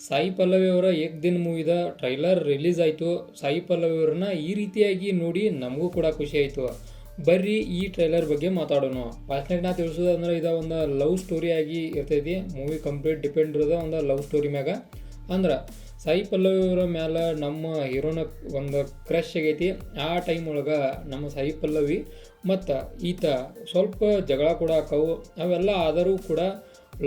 ಸಾಯಿ ಪಲ್ಲವಿ ಅವರ ಏಕ್ ದಿನ ಮೂವಿದ trailer release ಆಯಿತು. ಸಾಯಿ ಪಲ್ಲವಿ ಅವ್ರನ್ನ ಈ ರೀತಿಯಾಗಿ ನೋಡಿ ನಮಗೂ ಕೂಡ ಖುಷಿ ಆಯಿತು. ಬರ್ರಿ ಈ ಟ್ರೈಲರ್ ಬಗ್ಗೆ ಮಾತಾಡೋಣ. ಫಸ್ಟ್ನಾಗ ನಾ ತಿಳಿಸೋದಂದ್ರೆ ಇದು ಒಂದು ಲವ್ ಸ್ಟೋರಿ ಆಗಿ ಇರ್ತೈತಿ. ಮೂವಿ ಕಂಪ್ಲೀಟ್ ಡಿಪೆಂಡ್ ಇರೋದು ಒಂದು ಲವ್ ಸ್ಟೋರಿ ಮ್ಯಾಗ. ಅಂದ್ರೆ ಸಾಯಿ ಪಲ್ಲವಿ ಅವರ ಮ್ಯಾಲ ನಮ್ಮ ಹೀರೋನ ಒಂದು ಕ್ರಶ್ ಆಗೈತಿ. ಆ ಟೈಮ್ ಒಳಗೆ ನಮ್ಮ ಸಾಯಿ ಪಲ್ಲವಿ ಮತ್ತು ಈತ ಸ್ವಲ್ಪ ಜಗಳ ಕೂಡ ಆಕವು. ಅವೆಲ್ಲ ಆದರೂ ಕೂಡ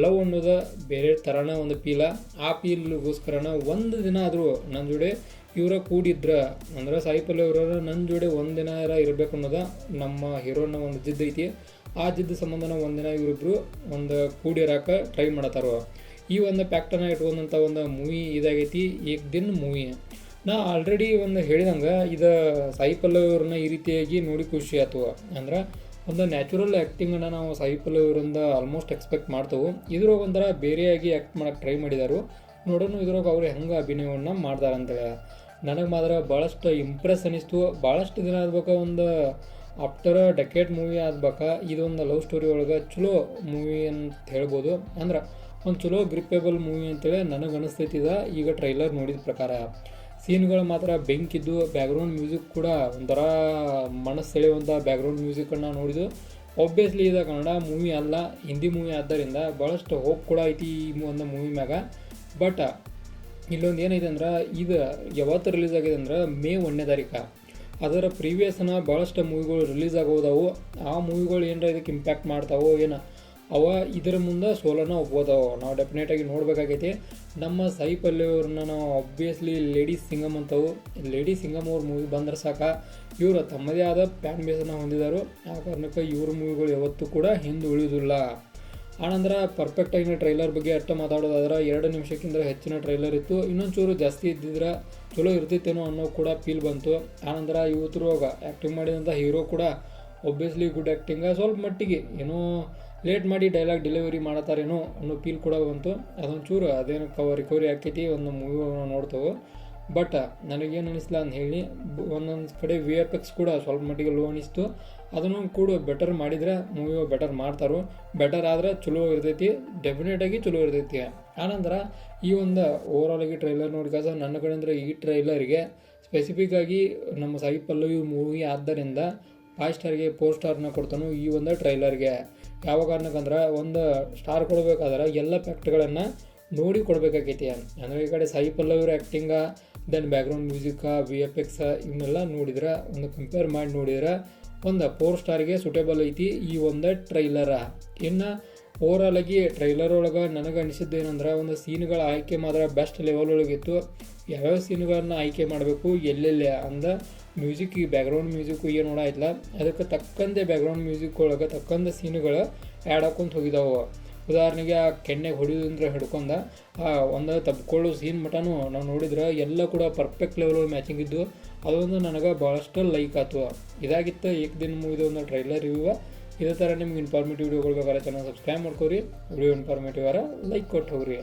ಲವ್ ಅನ್ನೋದು ಬೇರೆ ಥರನ ಒಂದು ಫೀಲ. ಆ ಫೀಲ್ಗೋಸ್ಕರನ ಒಂದು ದಿನ ಆದರೂ ನನ್ನ ಜೋಡೆ ಇವರ ಕೂಡಿದ್ರ ಅಂದ್ರೆ ಸಾಯಿ ಪಲ್ಲವಿ ಅವರ ನನ್ನ ಜೋಡೆ ಒಂದು ದಿನ ಇರಬೇಕು ಅನ್ನೋದು ನಮ್ಮ ಹೀರೋನ ಒಂದು ಜಿದ್ದು ಐತಿ. ಆ ಜಿದ್ದು ಸಂಬಂಧನ ಒಂದಿನ ಇವರಿಬ್ರು ಒಂದು ಕೂಡಿರಾಕ ಟ್ರೈ ಮಾಡತ್ತಾರ. ಈ ಒಂದು ಪ್ಯಾಕ್ಟನ್ನ ಇಟ್ಕೊಂಡಂಥ ಒಂದು ಮೂವಿ ಇದಾಗೈತಿ ಏಕ್ ದಿನ ಮೂವಿ. ನಾ ಆಲ್ರೆಡಿ ಒಂದು ಹೇಳಿದಂಗೆ ಇದು ಸಾಯಿ ಪಲ್ಲವಿ ಅವ್ರನ್ನ ಈ ರೀತಿಯಾಗಿ ನೋಡಿ ಖುಷಿ ಆಯ್ತು. ಅಂದ್ರೆ ಒಂದು ನ್ಯಾಚುರಲ್ ಆ್ಯಕ್ಟಿಂಗನ್ನು ನಾವು ಸಾಯಿ ಪಲ್ಲವಿ ಅವರಿಂದ ಆಲ್ಮೋಸ್ಟ್ ಎಕ್ಸ್ಪೆಕ್ಟ್ ಮಾಡ್ತೇವೆ. ಇದ್ರಾಗ ಒಂಥರ ಬೇರೆಯಾಗಿ ಆ್ಯಕ್ಟ್ ಮಾಡೋಕ್ಕೆ ಟ್ರೈ ಮಾಡಿದಾರು. ನೋಡೋಣ ಇದ್ರಾಗ ಅವ್ರು ಹೆಂಗೆ ಅಭಿನಯವನ್ನು ಮಾಡ್ತಾರಂತೇಳಿ. ನನಗೆ ಮಾತ್ರ ಭಾಳಷ್ಟು ಇಂಪ್ರೆಸ್ ಅನ್ನಿಸ್ತು. ಭಾಳಷ್ಟು ದಿನ ಆಗ್ಬೇಕಾ ಒಂದು ಆಫ್ಟರ್ ಡೆಕೆಟ್ ಮೂವಿ ಆಗ್ಬೇಕಾ ಇದೊಂದು ಲವ್ ಸ್ಟೋರಿ ಒಳಗೆ ಚಲೋ ಮೂವಿ ಅಂತ ಹೇಳ್ಬೋದು. ಅಂದ್ರೆ ಒಂದು ಚಲೋ ಗ್ರಿಪ್ಪೇಬಲ್ ಮೂವಿ ಅಂತೇಳಿ ನನಗೆ ಅನಿಸ್ತೈತಿದ ಈಗ ಟ್ರೈಲರ್ ನೋಡಿದ ಪ್ರಕಾರ. ಸೀನ್ಗಳು ಮಾತ್ರ ಬೆಂಕಿದ್ದು, ಬ್ಯಾಕ್ಗ್ರೌಂಡ್ ಮ್ಯೂಸಿಕ್ ಕೂಡ ಒಂಥರ ಮನಸ್ಸು ಸೆಳೆಯುವಂಥ ಬ್ಯಾಕ್ಗ್ರೌಂಡ್ ಮ್ಯೂಸಿಕನ್ನು ನೋಡಿದ್ದು. ಆಬ್ವಿಯಸ್ಲಿ ಇದು ಕನ್ನಡ ಮೂವಿ ಅಲ್ಲ, ಹಿಂದಿ ಮೂವಿ ಆದ್ದರಿಂದ ಭಾಳಷ್ಟು ಹೋಪ್ ಕೂಡ ಐತಿ ಈ ಒಂದು ಮೂವಿ ಮ್ಯಾಗ. ಬಟ್ ಇಲ್ಲೊಂದು ಏನೈತೆ ಅಂದ್ರೆ ಇದು ಯಾವತ್ತು ರಿಲೀಸ್ ಆಗಿದೆ ಅಂದ್ರೆ ಮೇ 1ನೇ ತಾರೀಕು. ಅದರ ಪ್ರೀವಿಯಸ್ನ ಭಾಳಷ್ಟು ಮೂವಿಗಳು ರಿಲೀಸ್ ಆಗೋದವು. ಆ ಮೂವಿಗಳು ಏನರ ಇದಕ್ಕೆ ಇಂಪ್ಯಾಕ್ಟ್ ಮಾಡ್ತಾವೋ ಏನೋ ಅವ ಇದರ ಮುಂದೆ ಸೋಲನ ಒಪ್ಬೋದವು. ನಾವು ಡೆಫಿನೆಟಾಗಿ ನೋಡಬೇಕಾಗೈತಿ. ನಮ್ಮ ಸಾಯಿ ಪಲ್ಲವಿ ಅವ್ರನ್ನ ನಾವು ಆಬ್ವಿಯಸ್ಲಿ ಲೇಡೀಸ್ ಸಿಂಗಮ್ ಅಂತವು. ಲೇಡೀಸ್ ಸಿಂಗಮ್ ಅವ್ರ ಮೂವಿ ಬಂದ್ರೆ ಸಾಕ ಇವರು ತಮ್ಮದೇ ಆದ ಫ್ಯಾನ್ ಬೇಸನ್ನು ಹೊಂದಿದರು. ಆ ಕಾರಣಕ್ಕೆ ಇವ್ರ ಮೂವಿಗಳು ಯಾವತ್ತೂ ಕೂಡ ಹಿಂದೆ ಉಳಿಯೋದಿಲ್ಲ. ಆನಂತರ ಪರ್ಫೆಕ್ಟಾಗಿ ಟ್ರೈಲರ್ ಬಗ್ಗೆ ಅಷ್ಟ ಮಾತಾಡೋದಾದ್ರೆ 2 ನಿಮಿಷಕ್ಕಿಂತ ಹೆಚ್ಚಿನ ಟ್ರೈಲರ್ ಇತ್ತು. ಇನ್ನೊಂದು ಚೂರು ಜಾಸ್ತಿ ಇದ್ದಿದ್ರೆ ಚಲೋ ಇರ್ತಿತ್ತೇನೋ ಅನ್ನೋ ಕೂಡ ಫೀಲ್ ಬಂತು. ಆನಂತರ ಇವತ್ತರೋಗ ಆ್ಯಕ್ಟಿಂಗ್ ಮಾಡಿದಂಥ ಹೀರೋ ಕೂಡ ಒಬ್ವಿಯಸ್ಲಿ ಗುಡ್ ಆ್ಯಕ್ಟಿಂಗ. ಸ್ವಲ್ಪ ಮಟ್ಟಿಗೆ ಏನೋ ಲೇಟ್ ಮಾಡಿ ಡೈಲಾಗ್ ಡೆಲಿವರಿ ಮಾಡತ್ತಾರೇನೋ ಅನ್ನೋ ಫೀಲ್ ಕೂಡ ಬಂತು. ಅದೊಂದು ಚೂರು ಅದೇನು ರಿಕವರಿ ಆಕೈತಿ ಒಂದು ಮೂವಿ ನೋಡ್ತೇವೆ. ಬಟ್ ನನಗೇನು ಅನ್ನಿಸ್ಲ ಅಂತ ಹೇಳಿ ಒಂದೊಂದು ಕಡೆ VFX ಕೂಡ ಸ್ವಲ್ಪ ಮಟ್ಟಿಗೆ ಲೋ ಅನ್ನಿಸ್ತು. ಅದನ್ನು ಕೂಡ ಬೆಟರ್ ಮಾಡಿದರೆ ಮೂವಿ ಬೆಟರ್ ಮಾಡ್ತಾರೋ. ಬೆಟರ್ ಆದರೆ ಚಲೋ ಇರ್ತೈತಿ, ಡೆಫಿನೆಟಾಗಿ ಚಲೋ ಇರ್ತೈತಿ. ಆನಂತರ ಈ ಒಂದು ಓವರಾಲಾಗಿ ಟ್ರೈಲರ್ ನೋಡಿಕಾಸ ನನ್ನ ಕಡೆ ಅಂದರೆ ಈ ಟ್ರೈಲರ್ಗೆ ಸ್ಪೆಸಿಫಿಕ್ಕಾಗಿ ನಮ್ಮ ಸಾಯಿ ಪಲ್ಲವಿ ಮೂವಿ ಆದ್ದರಿಂದ 5 ಸ್ಟಾರ್ಗೆ 4 ಸ್ಟಾರ್ನ ಕೊಡ್ತಾನು ಈ ಒಂದು ಟ್ರೈಲರ್ಗೆ. ಯಾವ ಕಾರಣಕ್ಕಂದ್ರೆ ಒಂದು ಸ್ಟಾರ್ ಕೊಡಬೇಕಾದ್ರೆ ಎಲ್ಲ ಫ್ಯಾಕ್ಟ್ಗಳನ್ನು ನೋಡಿ ಕೊಡಬೇಕಾಗೈತಿ. ಅಂದರೆ ಈ ಕಡೆ Sai ಪಲ್ಲವಿಯವ್ರ ಆ್ಯಕ್ಟಿಂಗ, then background music, VFX ಇವನ್ನೆಲ್ಲ ನೋಡಿದ್ರೆ ಒಂದು ಕಂಪೇರ್ ಮಾಡಿ ನೋಡಿದ್ರೆ ಒಂದು 4 ಸ್ಟಾರ್ಗೆ ಸೂಟೇಬಲ್ ಐತಿ ಈ ಒಂದು ಟ್ರೈಲರ. ಇನ್ನು ಓವರಾಲಾಗಿ ಟ್ರೈಲರ್ ಒಳಗೆ ನನಗೆ ಅನಿಸಿದ್ದೇನೆಂದ್ರೆ ಒಂದು ಸೀನ್ಗಳ ಆಯ್ಕೆ ಮಾತ್ರ ಬೆಸ್ಟ್ ಲೆವೆಲ್ ಒಳಗಿತ್ತು. ಯಾವ್ಯಾವ ಸೀನ್ಗಳನ್ನು ಆಯ್ಕೆ ಮಾಡಬೇಕು ಎಲ್ಲೆಲ್ಲೇ ಅಂದ ಮ್ಯೂಸಿಕ್ ಈ ಬ್ಯಾಕ್ಗ್ರೌಂಡ್ ಮ್ಯೂಸಿಕ್ಕು ಏನು ನೋಡಾಯ್ತಲ್ಲ ಅದಕ್ಕೆ ತಕ್ಕಂತೆ ಬ್ಯಾಕ್ಗ್ರೌಂಡ್ ಮ್ಯೂಸಿಕ್ ಒಳಗೆ ತಕ್ಕಂಥ ಸೀನುಗಳು ಆ್ಯಡ್ ಹಾಕ್ಕೊಂತ ಹೋಗಿದ್ದಾವೆ. ಉದಾಹರಣೆಗೆ ಆ ಕೆನ್ನೆಗೆ ಹೊಡಿಯೋದಂದ್ರೆ ಹಿಡ್ಕೊಂಡ ಒಂದು ತಬ್ಕೊಳ್ಳೋ ಸೀನ್ ಮಟನೂ ನಾವು ನೋಡಿದ್ರೆ ಎಲ್ಲ ಕೂಡ ಪರ್ಫೆಕ್ಟ್ ಲೆವೆಲ್ ಮ್ಯಾಚಿಂಗ್ ಇದ್ದು. ಅದೊಂದು ನನಗೆ ಭಾಳಷ್ಟು ಲೈಕ್ ಆಯ್ತು. ಇದಾಗಿತ್ತು ಏಕ್ ದಿನ ಮೂವಿದು ಒಂದು ಟ್ರೈಲರ್ ರಿವ್ಯೂ. ಇದೇ ಥರ ನಿಮ್ಗೆ ಇನ್ಫಾರ್ಮೇಟಿವ್ ವಿಡಿಯೋಗಳು ಬೇಕಾದ್ರೆ ಚಾನಲ್ ಸಬ್ಸ್ಕ್ರೈಬ್ ಮಾಡ್ಕೊರಿ. ವಿಡಿಯೋ ಇನ್ಫಾರ್ಮೇಟಿವ್ ಲೈಕ್ ಕೊಟ್ಟು ಹೋಗ್ರಿ.